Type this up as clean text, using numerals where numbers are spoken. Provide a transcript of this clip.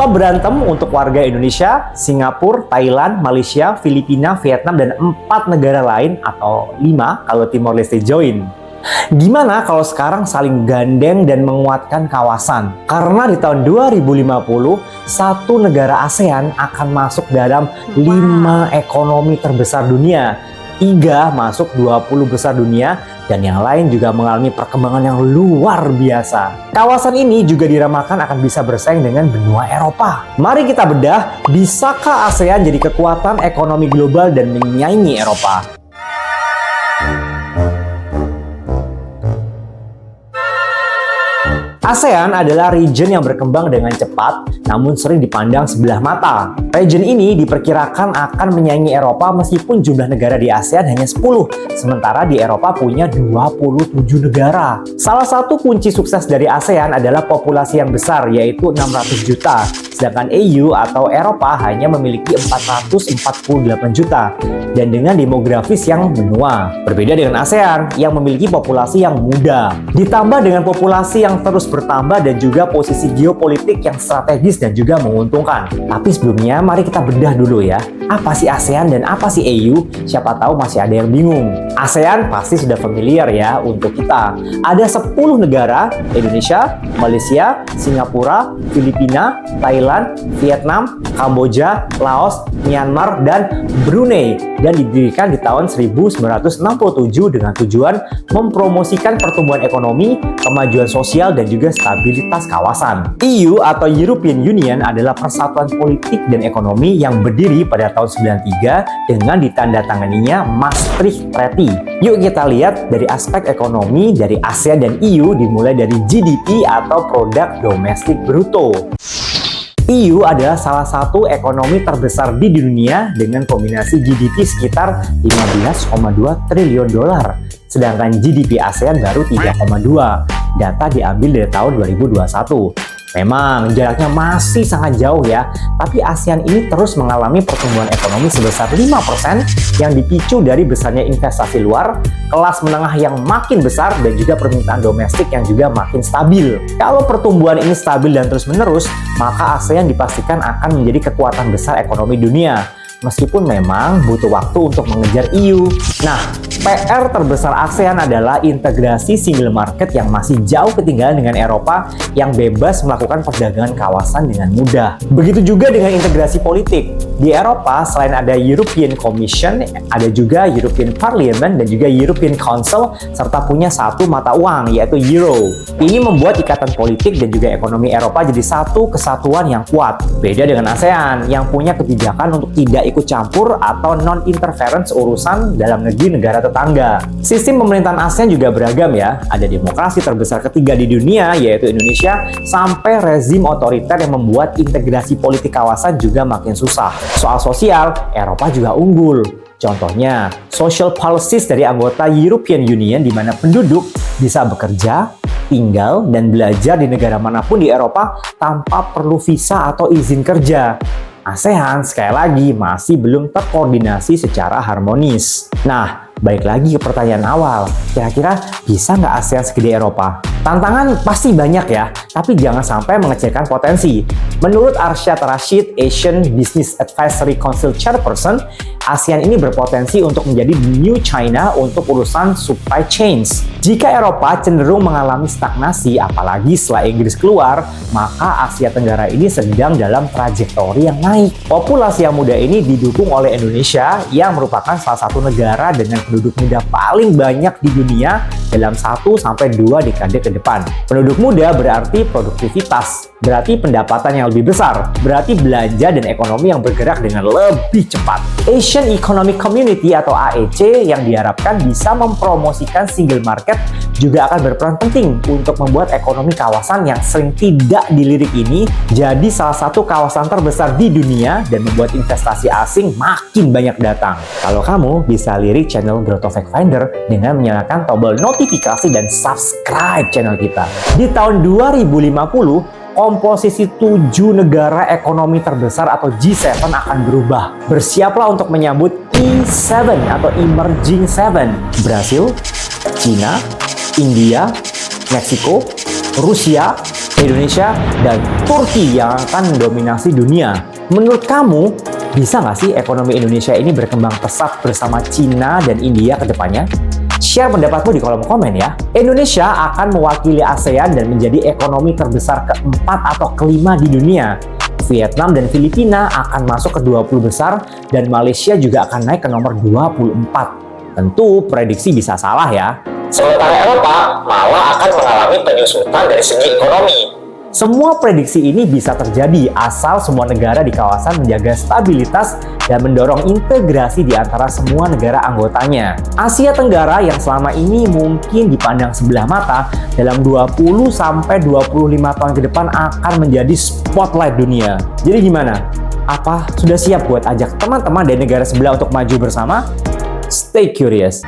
Stop berantem untuk warga Indonesia, Singapura, Thailand, Malaysia, Filipina, Vietnam, dan 4 negara lain atau 5 kalau Timor Leste join. Gimana kalau sekarang saling gandeng dan menguatkan kawasan? Karena di tahun 2050, satu negara ASEAN akan masuk dalam 5 ekonomi terbesar dunia, 3 masuk 20 besar dunia, dan yang lain juga mengalami perkembangan yang luar biasa. Kawasan ini juga diramalkan akan bisa bersaing dengan benua Eropa. Mari kita bedah, bisakah ASEAN jadi kekuatan ekonomi global dan menyaingi Eropa? ASEAN adalah region yang berkembang dengan cepat, namun sering dipandang sebelah mata. Region ini diperkirakan akan menyaingi Eropa meskipun jumlah negara di ASEAN hanya 10, sementara di Eropa punya 27 negara. Salah satu kunci sukses dari ASEAN adalah populasi yang besar, yaitu 600 juta, sedangkan EU atau Eropa hanya memiliki 448 juta, dan dengan demografis yang menua. Berbeda dengan ASEAN yang memiliki populasi yang muda. Ditambah dengan populasi yang terus bertambah dan juga posisi geopolitik yang strategis dan juga menguntungkan. Tapi sebelumnya mari kita bedah dulu ya. Apa sih ASEAN dan apa sih EU? Siapa tahu masih ada yang bingung. ASEAN pasti sudah familiar ya untuk kita. Ada 10 negara, Indonesia, Malaysia, Singapura, Filipina, Thailand, Vietnam, Kamboja, Laos, Myanmar, dan Brunei, dan didirikan di tahun 1967 dengan tujuan mempromosikan pertumbuhan ekonomi, kemajuan sosial, dan juga stabilitas kawasan. EU atau European Union adalah persatuan politik dan ekonomi yang berdiri pada tahun 93 dengan ditandatanganinya Maastricht Treaty. Yuk kita lihat dari aspek ekonomi dari ASEAN dan EU, dimulai dari GDP atau Produk Domestik Bruto. EU adalah salah satu ekonomi terbesar di dunia dengan kombinasi GDP sekitar 15,2 triliun dolar, sedangkan GDP ASEAN baru 3,2. Data diambil dari tahun 2021. Memang jaraknya masih sangat jauh ya, tapi ASEAN ini terus mengalami pertumbuhan ekonomi sebesar 5% yang dipicu dari besarnya investasi luar, kelas menengah yang makin besar, dan juga permintaan domestik yang juga makin stabil. Kalau pertumbuhan ini stabil dan terus-menerus, maka ASEAN dipastikan akan menjadi kekuatan besar ekonomi dunia. Meskipun memang butuh waktu untuk mengejar EU. Nah, PR terbesar ASEAN adalah integrasi single market yang masih jauh ketinggalan dengan Eropa yang bebas melakukan perdagangan kawasan dengan mudah. Begitu juga dengan integrasi politik. Di Eropa, selain ada European Commission, ada juga European Parliament dan juga European Council, serta punya satu mata uang, yaitu Euro. Ini membuat ikatan politik dan juga ekonomi Eropa jadi satu kesatuan yang kuat. Beda dengan ASEAN, yang punya kebijakan untuk tidak ikut campur atau non-interference urusan dalam negeri negara tetangga. Sistem pemerintahan ASEAN juga beragam ya. Ada demokrasi terbesar ketiga di dunia, yaitu Indonesia, sampai rezim otoriter yang membuat integrasi politik kawasan juga makin susah. Soal sosial, Eropa juga unggul. Contohnya, social policies dari anggota European Union di mana penduduk bisa bekerja, tinggal, dan belajar di negara manapun di Eropa tanpa perlu visa atau izin kerja. ASEAN sekali lagi masih belum terkoordinasi secara harmonis. Nah, balik lagi ke pertanyaan awal, kira-kira bisa nggak ASEAN segede Eropa? Tantangan pasti banyak ya, tapi jangan sampai mengecilkan potensi. Menurut Arsyad Rashid, Asian Business Advisory Council Chairperson, ASEAN ini berpotensi untuk menjadi new China untuk urusan supply chains. Jika Eropa cenderung mengalami stagnasi, apalagi setelah Inggris keluar, maka Asia Tenggara ini sedang dalam trajektori yang naik. Populasi yang muda ini didukung oleh Indonesia yang merupakan salah satu negara dengan penduduk muda paling banyak di dunia dalam 1-2 dekade ke depan. Penduduk muda berarti produktivitas, berarti pendapatan yang lebih besar, berarti belanja dan ekonomi yang bergerak dengan lebih cepat. Asian Economic Community atau AEC yang diharapkan bisa mempromosikan single market juga akan berperan penting untuk membuat ekonomi kawasan yang sering tidak dilirik ini jadi salah satu kawasan terbesar di dunia dan membuat investasi asing makin banyak datang. Kalau kamu bisa lirik channel Growth of Fact Finder dengan menyalakan tombol notifikasi dan subscribe channel kita. Di tahun 2050, komposisi 7 negara ekonomi terbesar atau G7 akan berubah. Bersiaplah untuk menyambut E7 atau Emerging 7. Brasil, China, India, Meksiko, Rusia, Indonesia dan Turki yang akan mendominasi dunia. Menurut kamu, bisa nggak sih ekonomi Indonesia ini berkembang pesat bersama Cina dan India ke depannya? Share pendapatmu di kolom komen ya. Indonesia akan mewakili ASEAN dan menjadi ekonomi terbesar keempat atau kelima di dunia. Vietnam dan Filipina akan masuk ke 20 besar dan Malaysia juga akan naik ke nomor 24. Tentu prediksi bisa salah ya. Sementara Eropa malah akan mengalami penyusutan dari segi ekonomi. Semua prediksi ini bisa terjadi asal semua negara di kawasan menjaga stabilitas dan mendorong integrasi di antara semua negara anggotanya. Asia Tenggara yang selama ini mungkin dipandang sebelah mata dalam 20-25 tahun ke depan akan menjadi spotlight dunia. Jadi gimana? Apa sudah siap buat ajak teman-teman dari negara sebelah untuk maju bersama? Stay curious.